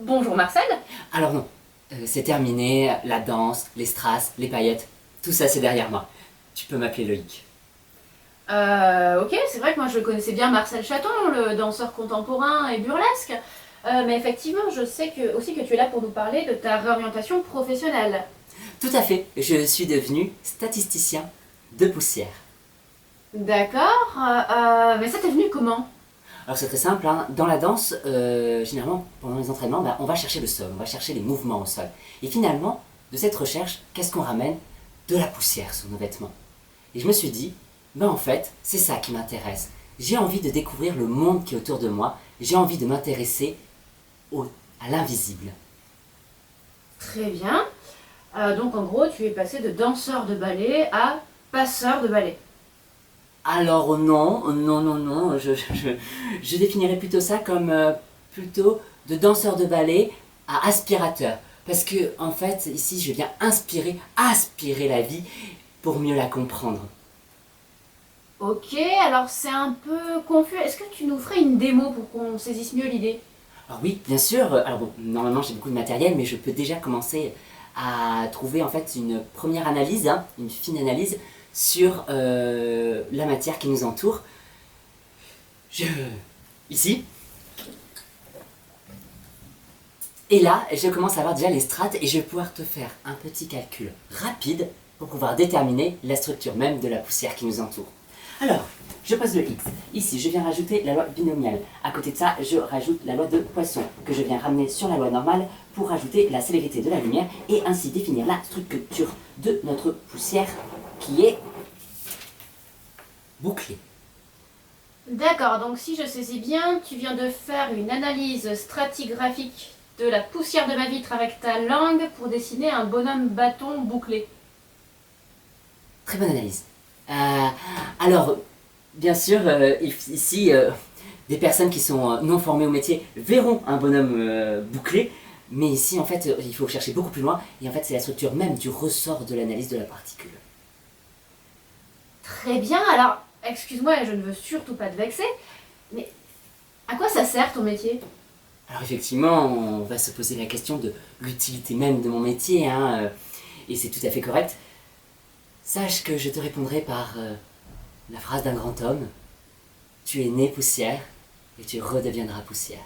Bonjour Marcel. Alors non, c'est terminé, la danse, les strass, les paillettes, tout ça c'est derrière moi. Tu peux m'appeler Loïc. Ok, c'est vrai que moi je connaissais bien Marcel Chaton, le danseur contemporain et burlesque. Mais effectivement, je sais aussi que tu es là pour nous parler de ta réorientation professionnelle. Tout à fait, je suis devenu statisticien de poussière. D'accord, mais ça t'est venu comment? Alors c'est très simple, hein. Dans la danse, généralement pendant les entraînements, on va chercher le sol, on va chercher les mouvements au sol. Et finalement, de cette recherche, qu'est-ce qu'on ramène? De la poussière sur nos vêtements. Et je me suis dit, en fait, c'est ça qui m'intéresse. J'ai envie de découvrir le monde qui est autour de moi, j'ai envie de m'intéresser à l'invisible. Très bien. Donc en gros, tu es passé de danseur de ballet à passeur de ballet. Alors non, non, non, non, je définirais plutôt ça comme plutôt de danseur de ballet à aspirateur. Parce que en fait, ici, je viens aspirer la vie pour mieux la comprendre. Ok, alors c'est un peu confus. Est-ce que tu nous ferais une démo pour qu'on saisisse mieux l'idée? Alors oui, bien sûr, alors bon, normalement j'ai beaucoup de matériel, mais je peux déjà commencer à trouver en fait une première analyse, hein, une fine analyse sur la matière qui nous entoure. Je... Ici, et là, je commence à avoir déjà les strates et je vais pouvoir te faire un petit calcul rapide pour pouvoir déterminer la structure même de la poussière qui nous entoure. Alors, je pose le X. Ici, je viens rajouter la loi binomiale. À côté de ça, je rajoute la loi de Poisson, que je viens ramener sur la loi normale pour rajouter la célérité de la lumière et ainsi définir la structure de notre poussière qui est bouclée. D'accord, donc si je saisis bien, tu viens de faire une analyse stratigraphique de la poussière de ma vitre avec ta langue pour dessiner un bonhomme bâton bouclé. Très bonne analyse. Alors, bien sûr, ici, des personnes qui sont non formées au métier verront un bonhomme bouclé, mais ici, en fait, il faut chercher beaucoup plus loin, et en fait, c'est la structure même du ressort de l'analyse de la particule. Très bien, alors, excuse-moi, je ne veux surtout pas te vexer, mais à quoi ça sert ton métier? Alors effectivement, on va se poser la question de l'utilité même de mon métier, hein, et c'est tout à fait correct. Sache que je te répondrai par la phrase d'un grand homme, tu es né poussière, et tu redeviendras poussière.